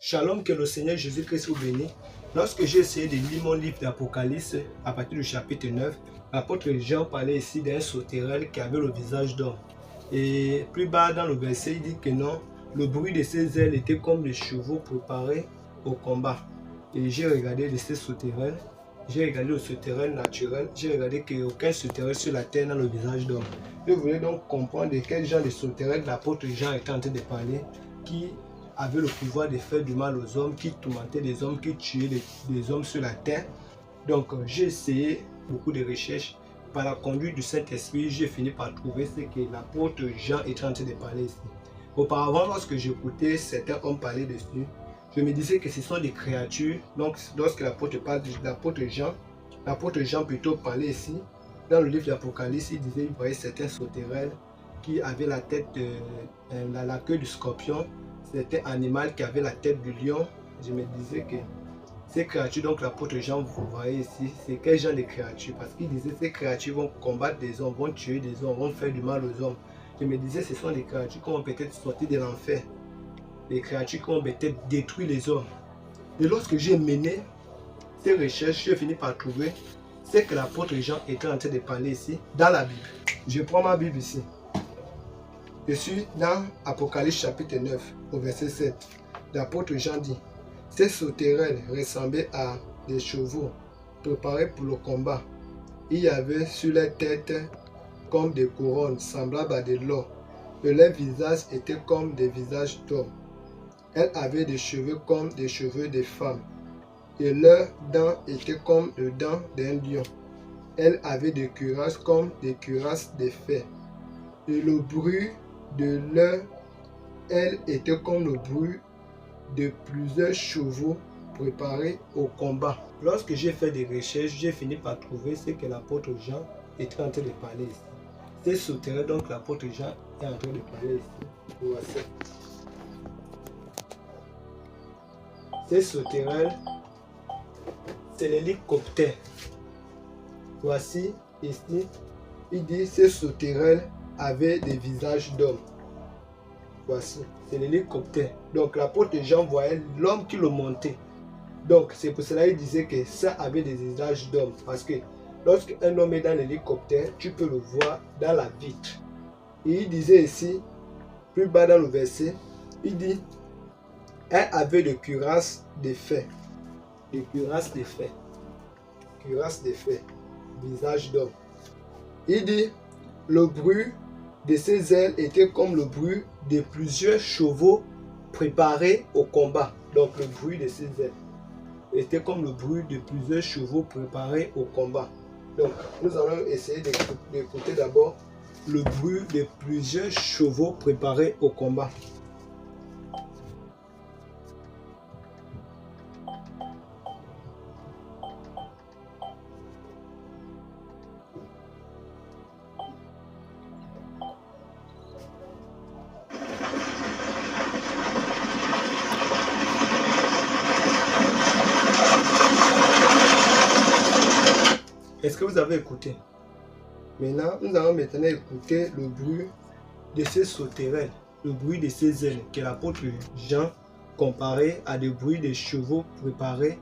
Shalom, que le Seigneur Jésus-Christ vous bénisse. Lorsque j'ai essayé de lire mon livre d'Apocalypse, à partir du chapitre 9, l'apôtre Jean parlait ici d'un sauterelle qui avait le visage d'homme. Et plus bas dans le verset, il dit que non, le bruit de ses ailes était comme des chevaux préparés au combat. Et j'ai regardé de ces sauterelles, j'ai regardé le sauterelle naturel, j'ai regardé qu'aucun sauterelle sur la terre n'a le visage d'homme. Je voulais donc comprendre de quel genre de sauterelle l'apôtre Jean était en train de parler, qui avait le pouvoir de faire du mal aux hommes, qui tourmentait les hommes, qui tuait les hommes sur la terre. Donc j'ai essayé beaucoup de recherches. Par la conduite du Saint-Esprit, j'ai fini par trouver ce que l'apôtre Jean était en train de parler ici. Auparavant, lorsque j'écoutais certains hommes parler dessus, je me disais que ce sont des créatures. Donc lorsque l'apôtre parle de l'apôtre Jean plutôt parlait ici, dans le livre d'Apocalypse, il disait qu'il voyait certains sauterelles qui avaient la tête, la queue du scorpion. C'était un animal qui avait la tête du lion. Je me disais que ces créatures, donc l'apôtre Jean, vous voyez ici, c'est quel genre de créatures? Parce qu'il disait que ces créatures vont combattre des hommes, vont tuer des hommes, vont faire du mal aux hommes. Je me disais ce sont des créatures qui vont peut-être sortir de l'enfer. Des créatures qui vont peut-être détruire les hommes. Et lorsque j'ai mené ces recherches, j'ai fini par trouver ce que l'apôtre Jean était en train de parler ici, dans la Bible. Je prends ma Bible ici. Je suis dans Apocalypse chapitre 9, au verset 7. L'apôtre Jean dit: ces sauterelles ressemblaient à des chevaux préparés pour le combat. Il y avait sur leur tête comme des couronnes semblables à de l'or, et leur visage était comme des visages d'hommes. Elles avaient des cheveux comme des cheveux de femmes, et leurs dents étaient comme les dents d'un lion. Elles avaient des cuirasses comme des cuirasses de fer, et le bruit de leur aile était comme le bruit de plusieurs chevaux préparés au combat. Lorsque j'ai fait des recherches, j'ai fini par trouver ce que l'apôtre Jean était en train de parler ici. C'est sauterelles, donc l'apôtre Jean est en train de parler ici. Voici. Ces sauterelles, c'est l'hélicoptère. Voici ici, il dit ces sauterelles avaient des visages d'hommes. Voici, c'est l'hélicoptère. Donc l'apôtre Jean voyait l'homme qui le montait. Donc c'est pour cela qu'il disait que ça avait des visages d'hommes. Parce que lorsqu'un homme est dans l'hélicoptère, tu peux le voir dans la vitre. Et il disait ici, plus bas dans le verset, il dit: elle avait des cuirasses de fer. Des cuirasses de fer. Cuirasses de fer. Visage d'homme. Il dit: le bruit de ses ailes était comme le bruit de plusieurs chevaux préparés au combat. Donc le bruit de ses ailes était comme le bruit de plusieurs chevaux préparés au combat. Donc nous allons essayer d'écouter d'abord le bruit de plusieurs chevaux préparés au combat. Est-ce que vous avez écouté? Maintenant, nous allons maintenant écouter le bruit de ces sauterelles, le bruit de ces ailes que l'apôtre Jean comparait à des bruits de chevaux préparés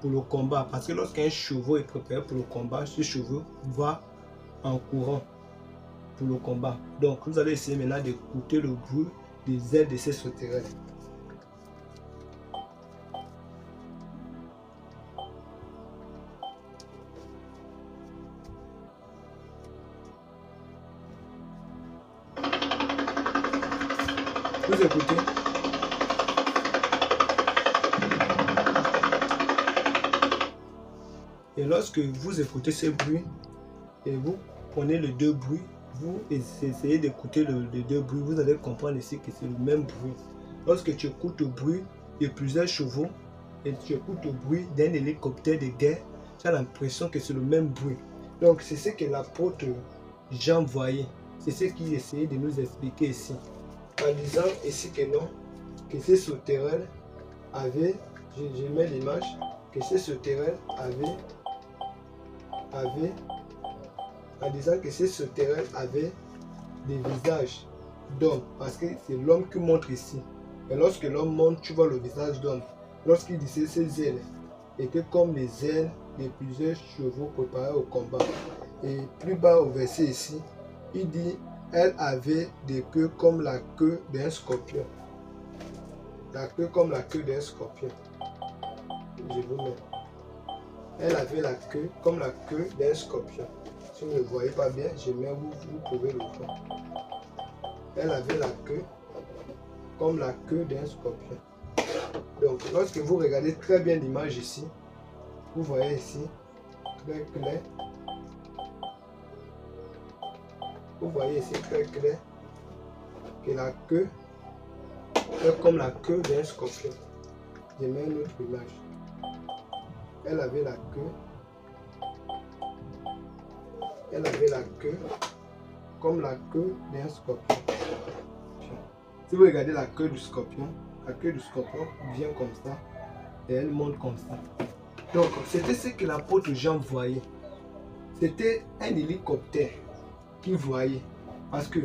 pour le combat. Parce que lorsqu'un cheval est préparé pour le combat, ce cheval va en courant pour le combat. Donc, vous allez essayer maintenant d'écouter le bruit des ailes de ces sauterelles. Vous écoutez? Et lorsque vous écoutez ce bruit et vous prenez les deux bruits, vous essayez d'écouter les deux bruits, vous allez comprendre ici que c'est le même bruit. Lorsque tu écoutes le bruit de plusieurs chevaux et tu écoutes le bruit d'un hélicoptère de guerre, tu as l'impression que c'est le même bruit. Donc c'est ce que l'apôtre Jean voyait. C'est ce qu'il essayait de nous expliquer ici. En disant ici que non, que ces sauterelles avaient, je mets l'image, que ces sauterelles avaient, en disant que ces sauterelles avaient des visages d'hommes, parce que c'est l'homme qui montre ici. Et lorsque l'homme monte, tu vois le visage d'homme. Lorsqu'il disait ses ailes étaient comme les ailes de plusieurs chevaux préparés au combat. Et plus bas au verset ici, il dit, elle avait des queues comme la queue d'un scorpion. La queue comme la queue d'un scorpion. Je vous mets. Elle avait la queue comme la queue d'un scorpion. Si vous ne le voyez pas bien, je mets où vous pouvez le voir. Elle avait la queue comme la queue d'un scorpion. Donc, lorsque vous regardez très bien l'image ici, vous voyez ici, très clair. Vous voyez ici très clair que la queue est comme la queue d'un scorpion. Je mets une autre image. Elle avait la queue. Elle avait la queue comme la queue d'un scorpion. Si vous regardez la queue du scorpion vient comme ça et elle monte comme ça. Donc, c'était ce que l'apôtre Jean voyait. C'était un hélicoptère qu'il voyait. Parce que,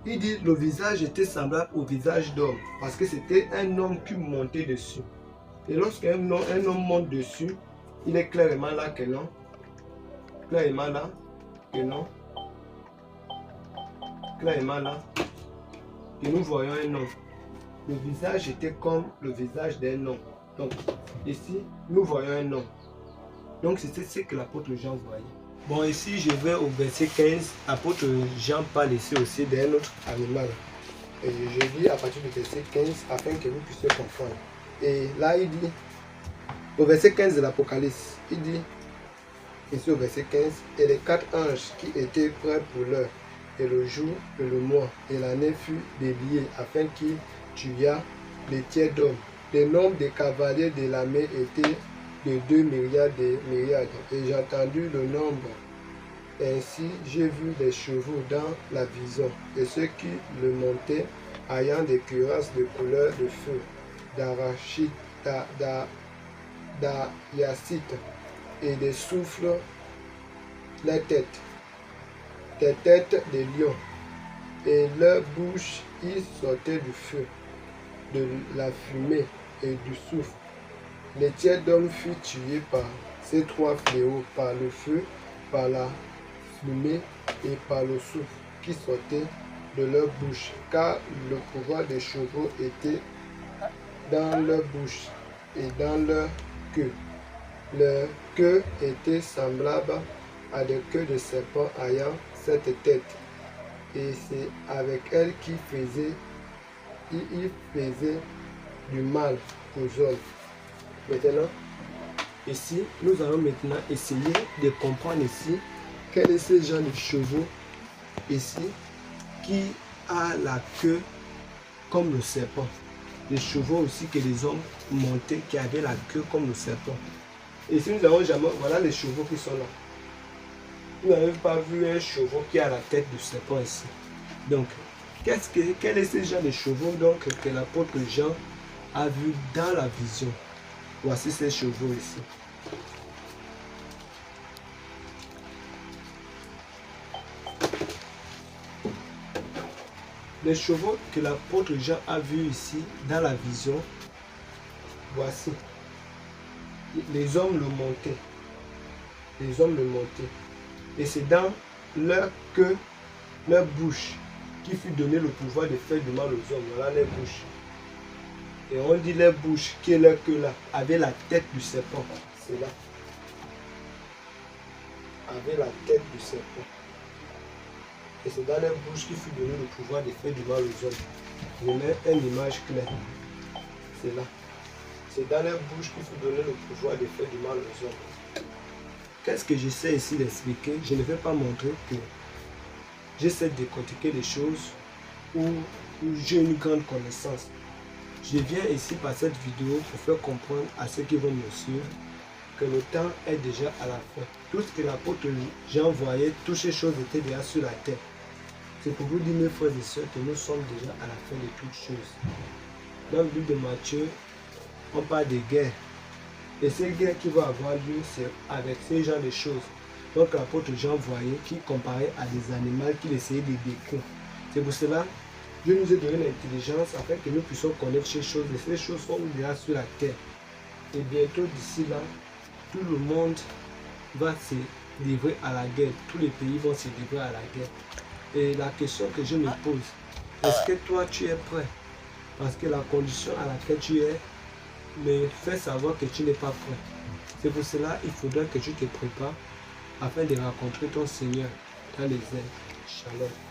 il dit, le visage était semblable au visage d'homme. Parce que c'était un homme qui montait dessus. Et lorsqu'un homme monte dessus, il est clairement là que non. Clairement là que non. Clairement là que nous voyons un homme. Le visage était comme le visage d'un homme. Donc, ici, nous voyons un homme. Donc, c'était ce que l'apôtre Jean voyait. Bon, ici, je vais au verset 15. L'apôtre Jean parle ici aussi d'un autre animal. Et je lis à partir du verset 15 afin que vous puissiez comprendre. Et là, il dit, au verset 15 de l'Apocalypse, il dit, ici au verset 15, et les 4 anges qui étaient prêts pour l'heure, et le jour, et le mois, et l'année fut déliée, afin qu'il tuât les tiers d'hommes. Le nombre des cavaliers de l'armée était de 2 milliards de myriades, et j'ai entendu le nombre. Ainsi, j'ai vu des chevaux dans la vision, et ceux qui le montaient, ayant des cuirasses de couleur de feu, d'arachide, d'hyacinthe, et des souffles, les têtes, des têtes de lions, et leur bouche y sortait du feu, de la fumée et du souffle. Les tiers d'hommes furent tués par ces 3 fléaux, par le feu, par la fumée et par le souffle qui sortait de leur bouche, car le pouvoir des chevaux était dans leur bouche et dans leur queue. Leur queue était semblable à des queues de serpents ayant 7 têtes, et c'est avec elle qu'il faisait du mal aux hommes. Maintenant, ici, nous allons maintenant essayer de comprendre ici quel est ce genre de chevaux ici qui a la queue comme le serpent. Les chevaux aussi que les hommes montaient qui avaient la queue comme le serpent. Et si nous avons jamais, voilà les chevaux qui sont là. Vous n'avez pas vu un chevau qui a la tête du serpent ici. Donc, quel est ce genre de chevaux donc que l'apôtre Jean a vu dans la vision? Voici ces chevaux ici. Les chevaux que l'apôtre Jean a vus ici dans la vision, voici. Les hommes le montaient. Les hommes le montaient. Et c'est dans leur queue, leur bouche, qui fut donné le pouvoir de faire du mal aux hommes. Voilà leur bouche. Et on dit leur bouche, qui est leur queue là, avait la tête du serpent. C'est là. Avait la tête du serpent. Et c'est dans leur bouche qu'il fut donné le pouvoir de faire du mal aux hommes. Je mets une image claire. C'est là. C'est dans leur bouche qu'il fut donné le pouvoir de faire du mal aux hommes. Qu'est-ce que j'essaie ici d'expliquer? Je ne vais pas montrer que j'essaie de décortiquer les choses où j'ai une grande connaissance. Je viens ici par cette vidéo pour faire comprendre à ceux qui vont me suivre que le temps est déjà à la fin. Tout ce que l'apôtre Jean voyait, toutes ces choses étaient déjà sur la terre. C'est pour vous dire, mes frères et sœurs, que nous sommes déjà à la fin de toutes choses. Dans le livre de Matthieu, on parle de guerre. Et ces guerres qui vont avoir lieu, c'est avec ces genres de choses. Donc l'apôtre Jean voyait, qui comparait à des animaux qu'il essayait de décrire. C'est pour cela, Dieu nous a donné l'intelligence afin que nous puissions connaître ces choses. Et ces choses sont déjà sur la terre. Et bientôt d'ici là, tout le monde va se livrer à la guerre. Tous les pays vont se livrer à la guerre. Et la question que je me pose, est-ce que toi tu es prêt? Parce que la condition à laquelle tu es me fait savoir que tu n'es pas prêt. C'est pour cela qu'il faudra que tu te prépares afin de rencontrer ton Seigneur dans les airs. Shalom.